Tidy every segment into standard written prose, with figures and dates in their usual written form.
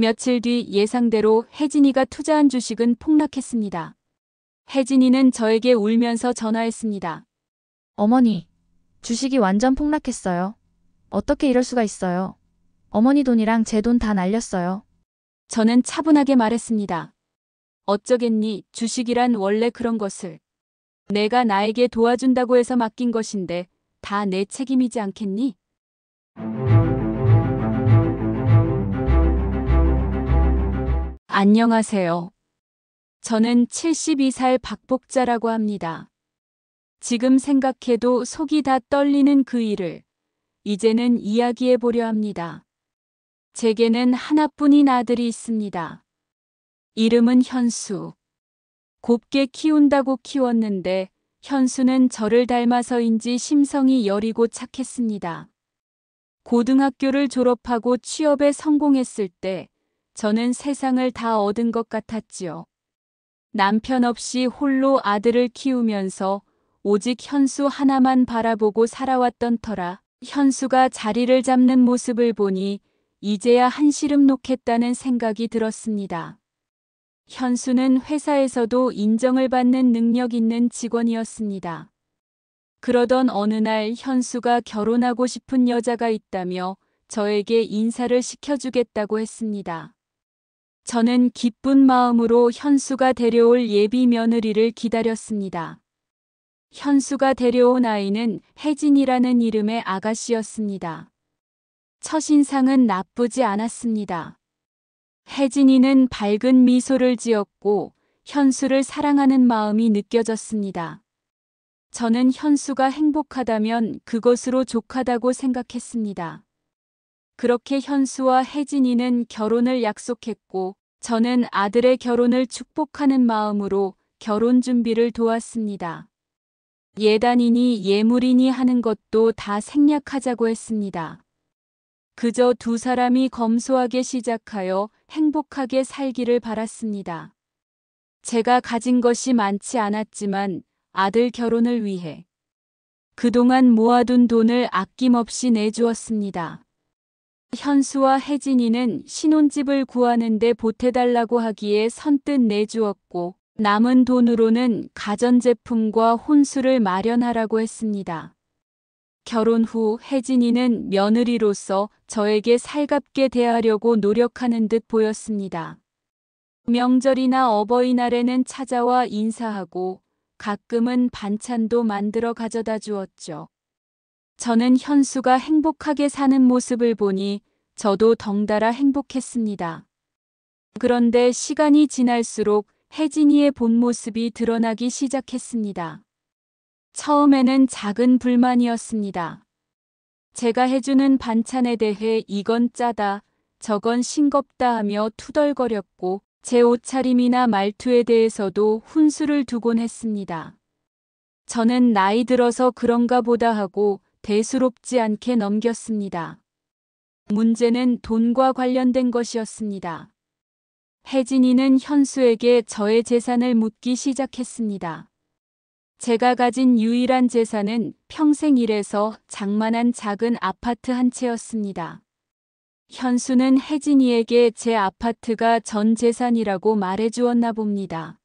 며칠 뒤 예상대로 혜진이가 투자한 주식은 폭락했습니다. 혜진이는 저에게 울면서 전화했습니다. 어머니, 주식이 완전 폭락했어요. 어떻게 이럴 수가 있어요? 어머니 돈이랑 제 돈 다 날렸어요. 저는 차분하게 말했습니다. 어쩌겠니? 주식이란 원래 그런 것을. 내가 나에게 도와준다고 해서 맡긴 것인데 다 내 책임이지 않겠니? 안녕하세요. 저는 72살 박복자라고 합니다. 지금 생각해도 속이 다 떨리는 그 일을 이제는 이야기해 보려 합니다. 제게는 하나뿐인 아들이 있습니다. 이름은 현수. 곱게 키운다고 키웠는데 현수는 저를 닮아서인지 심성이 여리고 착했습니다. 고등학교를 졸업하고 취업에 성공했을 때 저는 세상을 다 얻은 것 같았지요. 남편 없이 홀로 아들을 키우면서 오직 현수 하나만 바라보고 살아왔던 터라 현수가 자리를 잡는 모습을 보니 이제야 한시름 놓겠다는 생각이 들었습니다. 현수는 회사에서도 인정을 받는 능력 있는 직원이었습니다. 그러던 어느 날 현수가 결혼하고 싶은 여자가 있다며 저에게 인사를 시켜주겠다고 했습니다. 저는 기쁜 마음으로 현수가 데려올 예비 며느리를 기다렸습니다. 현수가 데려온 아이는 혜진이라는 이름의 아가씨였습니다. 첫인상은 나쁘지 않았습니다. 혜진이는 밝은 미소를 지었고 현수를 사랑하는 마음이 느껴졌습니다. 저는 현수가 행복하다면 그것으로 족하다고 생각했습니다. 그렇게 현수와 혜진이는 결혼을 약속했고 저는 아들의 결혼을 축복하는 마음으로 결혼 준비를 도왔습니다. 예단이니 예물이니 하는 것도 다 생략하자고 했습니다. 그저 두 사람이 검소하게 시작하여 행복하게 살기를 바랐습니다. 제가 가진 것이 많지 않았지만 아들 결혼을 위해 그동안 모아둔 돈을 아낌없이 내주었습니다. 현수와 혜진이는 신혼집을 구하는데 보태달라고 하기에 선뜻 내주었고 남은 돈으로는 가전제품과 혼수를 마련하라고 했습니다. 결혼 후 혜진이는 며느리로서 저에게 살갑게 대하려고 노력하는 듯 보였습니다. 명절이나 어버이날에는 찾아와 인사하고 가끔은 반찬도 만들어 가져다 주었죠. 저는 현수가 행복하게 사는 모습을 보니 저도 덩달아 행복했습니다. 그런데 시간이 지날수록 혜진이의 본 모습이 드러나기 시작했습니다. 처음에는 작은 불만이었습니다. 제가 해주는 반찬에 대해 이건 짜다, 저건 싱겁다 하며 투덜거렸고 제 옷차림이나 말투에 대해서도 훈수를 두곤 했습니다. 저는 나이 들어서 그런가 보다 하고 대수롭지 않게 넘겼습니다. 문제는 돈과 관련된 것이었습니다. 혜진이는 현수에게 저의 재산을 묻기 시작했습니다. 제가 가진 유일한 재산은 평생 일해서 장만한 작은 아파트 한 채였습니다. 현수는 혜진이에게 제 아파트가 전 재산이라고 말해주었나 봅니다.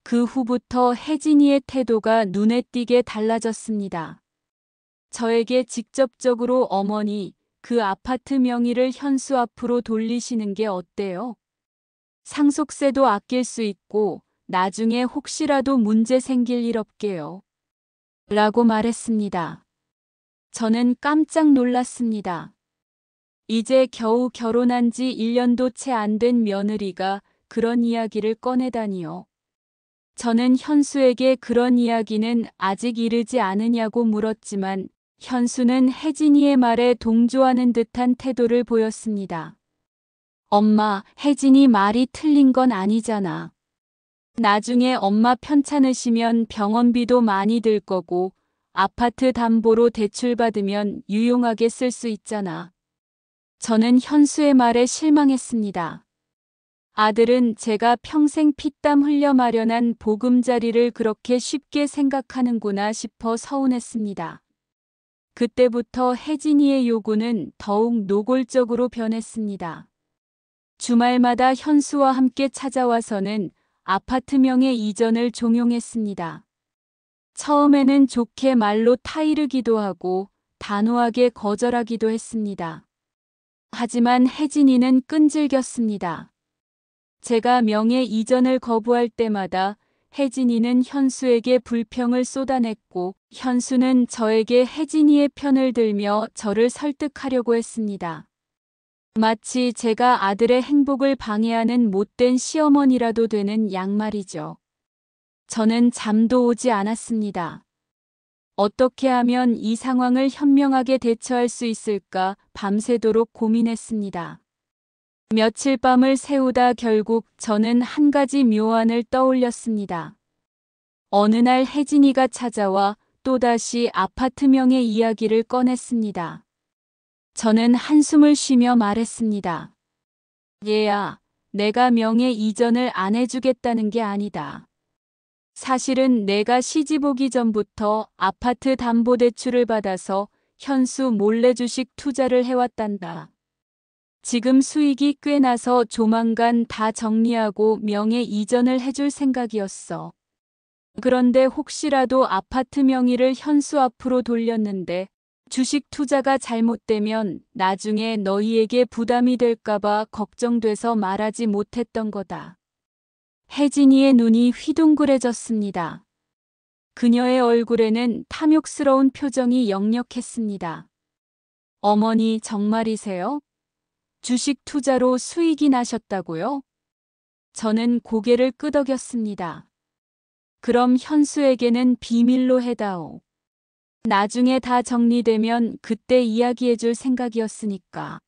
그 후부터 혜진이의 태도가 눈에 띄게 달라졌습니다. 저에게 직접적으로 어머니, 그 아파트 명의를 현수 앞으로 돌리시는 게 어때요? 상속세도 아낄 수 있고 나중에 혹시라도 문제 생길 일 없게요. 라고 말했습니다. 저는 깜짝 놀랐습니다. 이제 겨우 결혼한 지 1년도 채 안 된 며느리가 그런 이야기를 꺼내다니요. 저는 현수에게 그런 이야기는 아직 이르지 않으냐고 물었지만 현수는 혜진이의 말에 동조하는 듯한 태도를 보였습니다. 엄마, 혜진이 말이 틀린 건 아니잖아. 나중에 엄마 편찮으시면 병원비도 많이 들 거고 아파트 담보로 대출받으면 유용하게 쓸 수 있잖아. 저는 현수의 말에 실망했습니다. 아들은 제가 평생 피땀 흘려 마련한 보금자리를 그렇게 쉽게 생각하는구나 싶어 서운했습니다. 그때부터 혜진이의 요구는 더욱 노골적으로 변했습니다. 주말마다 현수와 함께 찾아와서는 아파트 명의 이전을 종용했습니다. 처음에는 좋게 말로 타이르기도 하고 단호하게 거절하기도 했습니다. 하지만 혜진이는 끈질겼습니다. 제가 명예 이전을 거부할 때마다 혜진이는 현수에게 불평을 쏟아냈고 현수는 저에게 혜진이의 편을 들며 저를 설득하려고 했습니다. 마치 제가 아들의 행복을 방해하는 못된 시어머니라도 되는 양말이죠. 저는 잠도 오지 않았습니다. 어떻게 하면 이 상황을 현명하게 대처할 수 있을까 밤새도록 고민했습니다. 며칠 밤을 새우다 결국 저는 한 가지 묘안을 떠올렸습니다. 어느 날 혜진이가 찾아와 또다시 아파트명의 이야기를 꺼냈습니다. 저는 한숨을 쉬며 말했습니다. 얘야, 내가 명예 이전을 안 해주겠다는 게 아니다. 사실은 내가 시집 오기 전부터 아파트 담보대출을 받아서 현수 몰래 주식 투자를 해왔단다. 지금 수익이 꽤 나서 조만간 다 정리하고 명예 이전을 해줄 생각이었어. 그런데 혹시라도 아파트 명의를 현수 앞으로 돌렸는데 주식 투자가 잘못되면 나중에 너희에게 부담이 될까봐 걱정돼서 말하지 못했던 거다. 혜진이의 눈이 휘둥그레졌습니다. 그녀의 얼굴에는 탐욕스러운 표정이 역력했습니다. 어머니 정말이세요? 주식 투자로 수익이 나셨다고요? 저는 고개를 끄덕였습니다. 그럼 현수에게는 비밀로 해다오. 나중에 다 정리되면 그때 이야기해줄 생각이었으니까.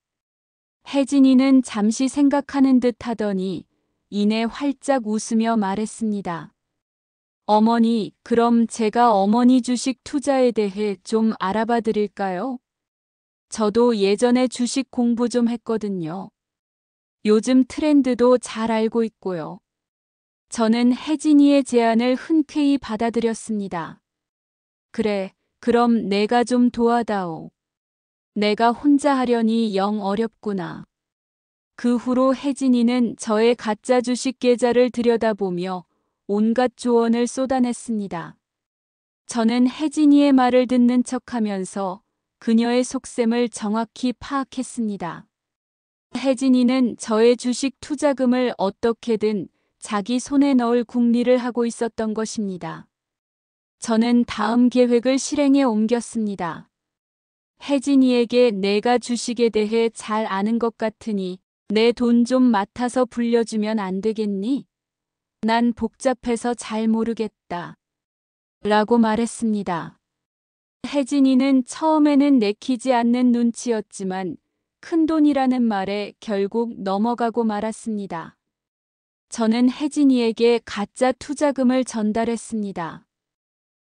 혜진이는 잠시 생각하는 듯 하더니 이내 활짝 웃으며 말했습니다. 어머니, 그럼 제가 어머니 주식 투자에 대해 좀 알아봐 드릴까요? 저도 예전에 주식 공부 좀 했거든요. 요즘 트렌드도 잘 알고 있고요. 저는 혜진이의 제안을 흔쾌히 받아들였습니다. 그래, 그럼 내가 좀 도와다오. 내가 혼자 하려니 영 어렵구나. 그 후로 혜진이는 저의 가짜 주식 계좌를 들여다보며 온갖 조언을 쏟아냈습니다. 저는 혜진이의 말을 듣는 척하면서 그녀의 속셈을 정확히 파악했습니다. 혜진이는 저의 주식 투자금을 어떻게든 자기 손에 넣을 궁리를 하고 있었던 것입니다. 저는 다음 계획을 실행에 옮겼습니다. 혜진이에게 내가 주식에 대해 잘 아는 것 같으니 내 돈 좀 맡아서 불려주면 안 되겠니? 난 복잡해서 잘 모르겠다. 라고 말했습니다. 혜진이는 처음에는 내키지 않는 눈치였지만 큰돈이라는 말에 결국 넘어가고 말았습니다. 저는 혜진이에게 가짜 투자금을 전달했습니다.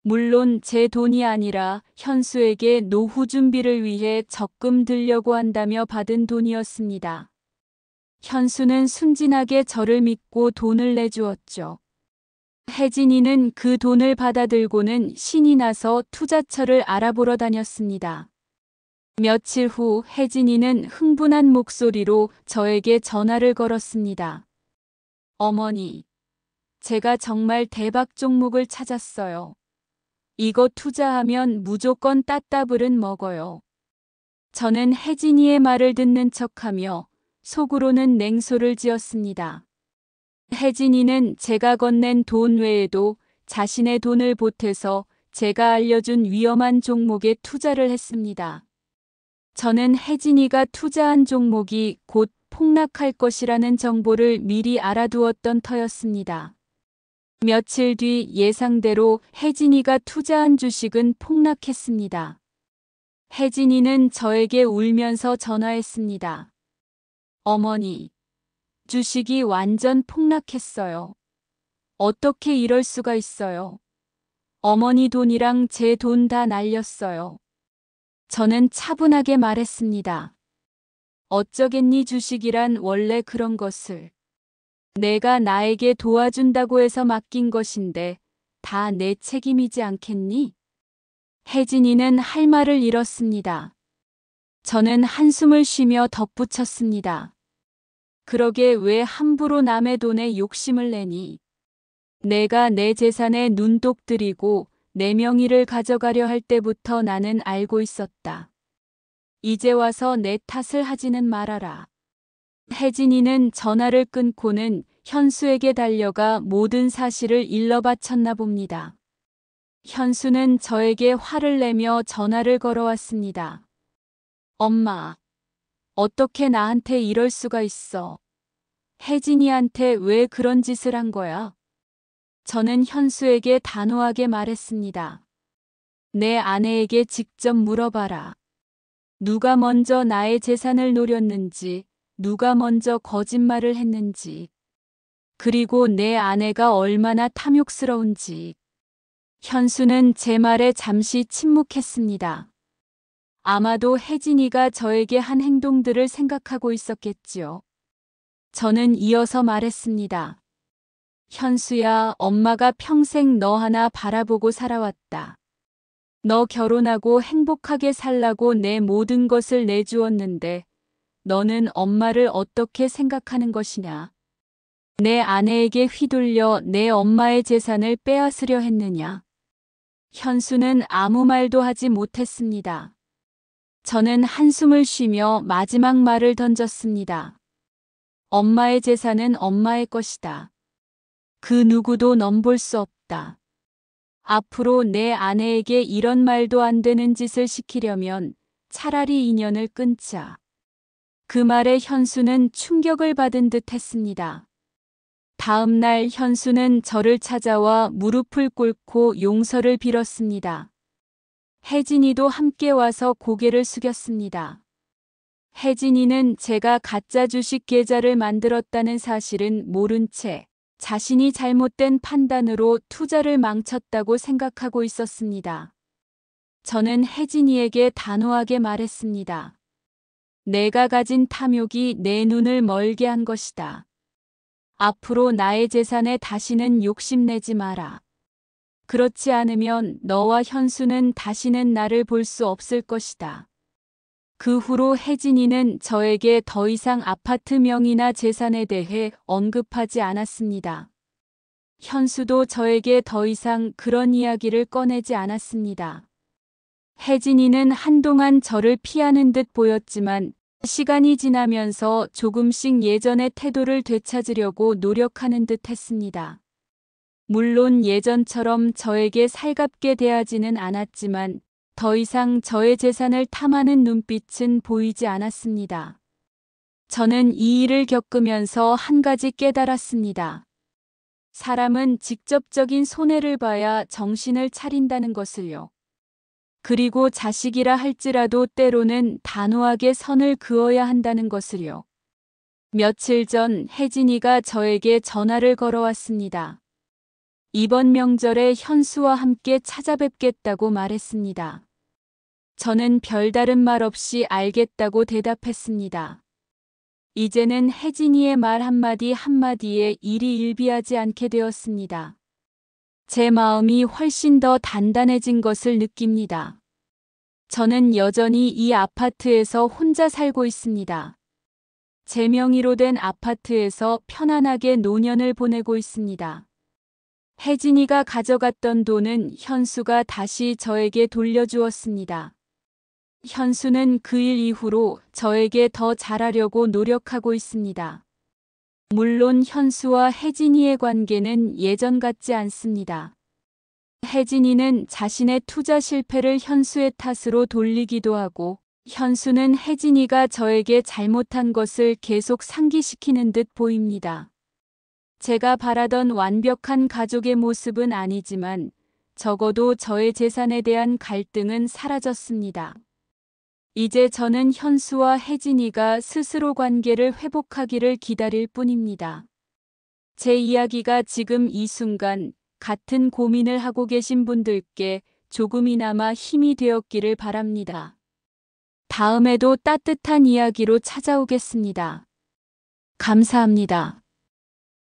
물론 제 돈이 아니라 현수에게 노후 준비를 위해 적금 들려고 한다며 받은 돈이었습니다. 현수는 순진하게 저를 믿고 돈을 내주었죠. 혜진이는 그 돈을 받아들고는 신이 나서 투자처를 알아보러 다녔습니다. 며칠 후 혜진이는 흥분한 목소리로 저에게 전화를 걸었습니다. 어머니, 제가 정말 대박 종목을 찾았어요. 이거 투자하면 무조건 따따블은 먹어요. 저는 혜진이의 말을 듣는 척하며 속으로는 냉소를 지었습니다. 혜진이는 제가 건넨 돈 외에도 자신의 돈을 보태서 제가 알려준 위험한 종목에 투자를 했습니다. 저는 혜진이가 투자한 종목이 곧 폭락할 것이라는 정보를 미리 알아두었던 터였습니다. 며칠 뒤 예상대로 혜진이가 투자한 주식은 폭락했습니다. 혜진이는 저에게 울면서 전화했습니다. 어머니, 주식이 완전 폭락했어요. 어떻게 이럴 수가 있어요? 어머니 돈이랑 제 돈 다 날렸어요. 저는 차분하게 말했습니다. 어쩌겠니 주식이란 원래 그런 것을. 내가 나에게 도와준다고 해서 맡긴 것인데 다 내 책임이지 않겠니? 혜진이는 할 말을 잃었습니다. 저는 한숨을 쉬며 덧붙였습니다. 그러게 왜 함부로 남의 돈에 욕심을 내니? 내가 내 재산에 눈독 들이고 내 명의를 가져가려 할 때부터 나는 알고 있었다. 이제 와서 내 탓을 하지는 말아라. 혜진이는 전화를 끊고는 현수에게 달려가 모든 사실을 일러바쳤나 봅니다. 현수는 저에게 화를 내며 전화를 걸어왔습니다. 엄마, 어떻게 나한테 이럴 수가 있어? 혜진이한테 왜 그런 짓을 한 거야? 저는 현수에게 단호하게 말했습니다. 내 아내에게 직접 물어봐라. 누가 먼저 나의 재산을 노렸는지, 누가 먼저 거짓말을 했는지, 그리고 내 아내가 얼마나 탐욕스러운지. 현수는 제 말에 잠시 침묵했습니다. 아마도 혜진이가 저에게 한 행동들을 생각하고 있었겠지요. 저는 이어서 말했습니다. 현수야, 엄마가 평생 너 하나 바라보고 살아왔다. 너 결혼하고 행복하게 살라고 내 모든 것을 내주었는데 너는 엄마를 어떻게 생각하는 것이냐? 내 아내에게 휘둘려 내 엄마의 재산을 빼앗으려 했느냐? 현수는 아무 말도 하지 못했습니다. 저는 한숨을 쉬며 마지막 말을 던졌습니다. 엄마의 재산은 엄마의 것이다. 그 누구도 넘볼 수 없다. 앞으로 내 아내에게 이런 말도 안 되는 짓을 시키려면 차라리 인연을 끊자. 그 말에 현수는 충격을 받은 듯 했습니다. 다음 날 현수는 저를 찾아와 무릎을 꿇고 용서를 빌었습니다. 혜진이도 함께 와서 고개를 숙였습니다. 혜진이는 제가 가짜 주식 계좌를 만들었다는 사실은 모른 채 자신이 잘못된 판단으로 투자를 망쳤다고 생각하고 있었습니다. 저는 혜진이에게 단호하게 말했습니다. 내가 가진 탐욕이 내 눈을 멀게 한 것이다. 앞으로 나의 재산에 다시는 욕심내지 마라. 그렇지 않으면 너와 현수는 다시는 나를 볼 수 없을 것이다. 그 후로 혜진이는 저에게 더 이상 아파트 명의나 재산에 대해 언급하지 않았습니다. 현수도 저에게 더 이상 그런 이야기를 꺼내지 않았습니다. 혜진이는 한동안 저를 피하는 듯 보였지만 시간이 지나면서 조금씩 예전의 태도를 되찾으려고 노력하는 듯 했습니다. 물론 예전처럼 저에게 살갑게 대하지는 않았지만 더 이상 저의 재산을 탐하는 눈빛은 보이지 않았습니다. 저는 이 일을 겪으면서 한 가지 깨달았습니다. 사람은 직접적인 손해를 봐야 정신을 차린다는 것을요. 그리고 자식이라 할지라도 때로는 단호하게 선을 그어야 한다는 것을요. 며칠 전 혜진이가 저에게 전화를 걸어왔습니다. 이번 명절에 현수와 함께 찾아뵙겠다고 말했습니다. 저는 별다른 말 없이 알겠다고 대답했습니다. 이제는 혜진이의 말 한마디 한마디에 일이 일비하지 않게 되었습니다. 제 마음이 훨씬 더 단단해진 것을 느낍니다. 저는 여전히 이 아파트에서 혼자 살고 있습니다. 제 명의로 된 아파트에서 편안하게 노년을 보내고 있습니다. 혜진이가 가져갔던 돈은 현수가 다시 저에게 돌려주었습니다. 현수는 그 일 이후로 저에게 더 잘하려고 노력하고 있습니다. 물론 현수와 혜진이의 관계는 예전 같지 않습니다. 혜진이는 자신의 투자 실패를 현수의 탓으로 돌리기도 하고 현수는 혜진이가 저에게 잘못한 것을 계속 상기시키는 듯 보입니다. 제가 바라던 완벽한 가족의 모습은 아니지만 적어도 저의 재산에 대한 갈등은 사라졌습니다. 이제 저는 현수와 혜진이가 스스로 관계를 회복하기를 기다릴 뿐입니다. 제 이야기가 지금 이 순간 같은 고민을 하고 계신 분들께 조금이나마 힘이 되었기를 바랍니다. 다음에도 따뜻한 이야기로 찾아오겠습니다. 감사합니다.